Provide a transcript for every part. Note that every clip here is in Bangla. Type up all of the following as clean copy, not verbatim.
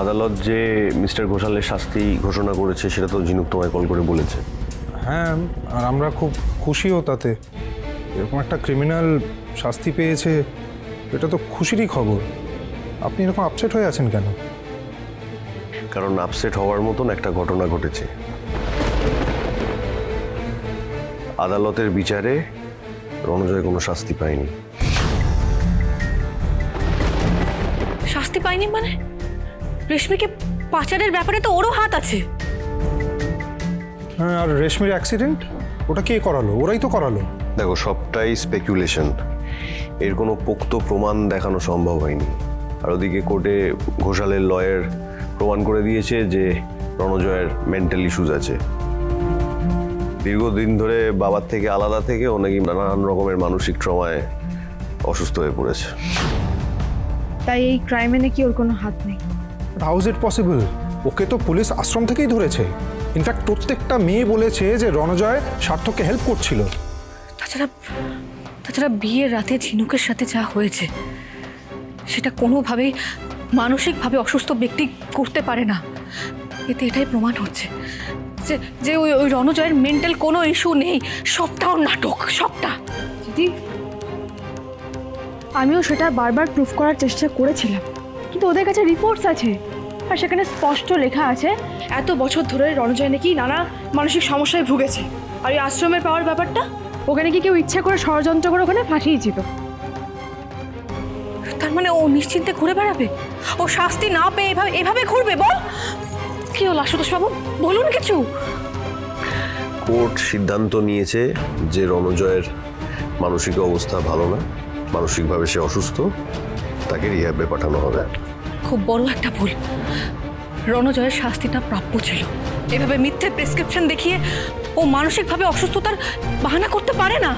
আদালত যে মিস্টার ঘোষালের শাস্তি ঘোষণা করেছে সেটা তো ঝিনুক তোমায় কল করে বলেছে। হ্যাঁ, আর আমরা খুব খুশিও তাতে। এরকম একটা ক্রিমিনাল শাস্তি পেয়েছে, এটা তো খুশিরই খবর। আপনি এরকম আপসেট হয়ে আছেন কেন? কারণ আপসেট হওয়ার মতন একটা ঘটনা ঘটেছে। আদালতের বিচারে রণজয় কোনো শাস্তি পায়নি। শাস্তি পায়নি মানে? রেশমিকে পাচারের ব্যাপারে তো ওরও হাত আছে। হ্যাঁ, আর রেশমির অ্যাক্সিডেন্ট ওটা কে করালো? ওরাই তো করালো। দেখো, সবটাই স্পেকুলেশন, এর কোনো পোক্ত প্রমাণ দেখানো সম্ভব হয়নি। আর ওদিকে কোর্টে ঘোষালের লয়ার প্রমাণ করে দিয়েছে যে রণজয়ের মেন্টাল ইস্যুজ আছে। দীর্ঘদিন ধরে বাবার থেকে আলাদা থেকে ও নাকি নানান রকমের মানসিক ট্রমায় অসুস্থ হয়ে পড়েছে। তাই এই ক্রাইমে নাকি ওর কোনো হাত নেই। How is it possible? Okay তো পুলিশ আশ্রম থেকেই ধরেছে। ইনফ্যাক্ট প্রত্যেকটা মেয়ে বলেছে যে রণজয় সার্থককে হেল্প করছিল। তাছাড়া বিয়ের রাতে ঝিনুকের সাথে যা হয়েছে সেটা কোনোভাবেই মানসিকভাবে অসুস্থ ব্যক্তি করতে পারে না। এতে এটাই প্রমাণ হচ্ছে যে যে ওই রণজয়ের মেন্টাল কোনো ইস্যু নেই। সবটাও নাটক, সবটা। দিদি, আমিও সেটা বারবার প্রুফ করার চেষ্টা করেছিলাম, কিন্তু ওদের কাছে রিপোর্টস আছে আর সেখানে স্পষ্ট লেখা আছে এত বছর ধরে রণজয় নাকি নানা মানসিক সমস্যায় ভুগেছে। আর এই আশ্রমের পাওয়ার ব্যাপারটা ওকে নাকি কেউ ইচ্ছা করে ষড়যন্ত্র করে ওখানে ফাঁসিয়েছিল। তার মানে ও নিশ্চিন্তে ঘুরে বেড়াবে? ও শাস্তি না পেয়ে এভাবে ঘুরবে? বল কি হলো আশুতোষ বাবু, বলুন কিছু। কোর্ট সিদ্ধান্ত নিয়েছে যে রণজয়ের মানসিক অবস্থা ভালো না, মানসিকভাবে সে অসুস্থ, তাকে রিহ্যাবে পাঠানো হবে। খুব বড় একটা ভুল। রণজয়ের শাস্তিটা প্রাপ্য ছিল। এভাবে মিথ্যে প্রেসক্রিপশন দেখিয়ে ও মানসিকভাবে অসুস্থতার বাহানা করতে পারে না।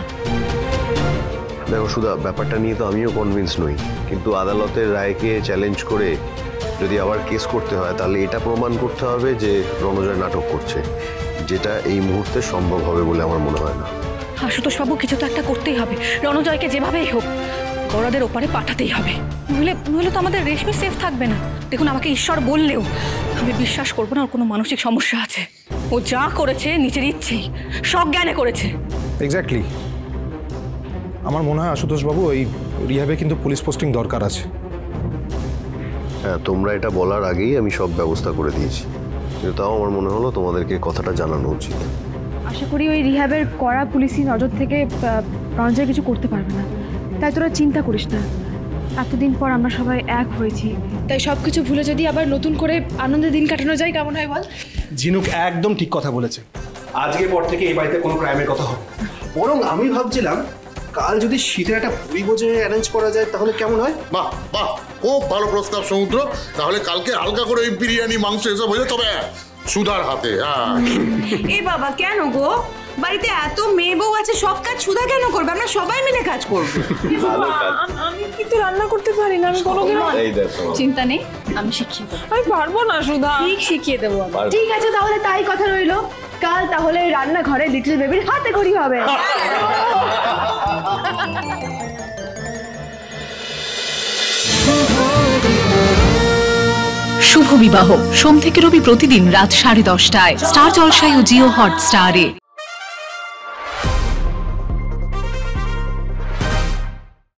দেখো সুধা, ব্যাপারটা নিয়ে তো আমিও কনভিন্স নই, কিন্তু আদালতের রায়কে চ্যালেঞ্জ করে যদি আবার কেস করতে হয় তাহলে এটা প্রমাণ করতে হবে যে রণজয় নাটক করছে, যেটা এই মুহূর্তে সম্ভব হবে বলে আমার মনে হয় না। আশুতোষ বাবু, কিছু তো একটা করতেই হবে। রণজয়কে যেভাবেই হোক গড়াদের ওপারে পাঠাতেই হবে, নইলে তো আমাদের রেশমি সেফ থাকবে না। দেখুন, আমাকে ঈশ্বর বললেও আমি বিশ্বাস করবো না ওর কোনো মানসিক সমস্যা আছে। ও যা করেছে নিজের ইচ্ছেই, সজ্ঞানে করেছে। এক্স্যাক্টলি। আমার মনে হয় আশুতোষবাবু, এই রিহ্যাবে কিন্তু পুলিশ পোস্টিং দরকার আছে। হ্যাঁ, তোমরা এটা বলার আগেই আমি সব ব্যবস্থা করে দিয়েছি, কিন্তু তাও আমার মনে হলো তোমাদেরকে কথাটা জানানো উচিত। আশা করি ওই রিহ্যাবের কড়া পুলিশি নজর থেকে রণজয় কিছু করতে পারবে না। তাই তোরা চিন্তা করিস না। এতদিন পর আমরা সবাই এক হয়েছি, তাই সব কিছু ভুলে যদি আবার নতুন করে আনন্দের দিন কাটানো যায় কেমন হয় বল? ঝিনুক একদম ঠিক কথা বলেছে। আজকের পর থেকে এই বাড়িতে কোনো ক্রাইমের কথা হবে। বরং আমি ভাবছিলাম কাল যদি শীতের একটা ভুড়ি ভোজনে অ্যারেঞ্জ করা যায় তাহলে কেমন হয়? বাহ বাহ, খুব ভালো প্রস্তাব সমুদ্র। তাহলে কালকে হালকা করে ওই বিরিয়ানি, মাংস এসব হয়ে তবে সুধার হাতে। হ্যাঁ। এ বাবা, কেন গো? বাড়িতে এত মেয়ে বউ আছে, সব কাজ সুধা কেন করবে? আমরা সবাই মিলে কাজ করবো। আমি কিন্তু রান্না করতে পারি না, আমি কোনোদিনও। চিন্তা নেই, আমি শিখিয়ে দেবো। আমি পারবো না সুধা। ঠিক শিখিয়ে দেবো। ঠিক আছে, তাহলে তাই কথা রইলো। কাল তাহলে রান্নাঘরে লিটল বেবির হাতে খড়ি হবে। শুভ বিবাহ সোম থেকে রবি প্রতিদিন রাত 10:30টায় স্টার জলসায় ও জিও হটস্টারে।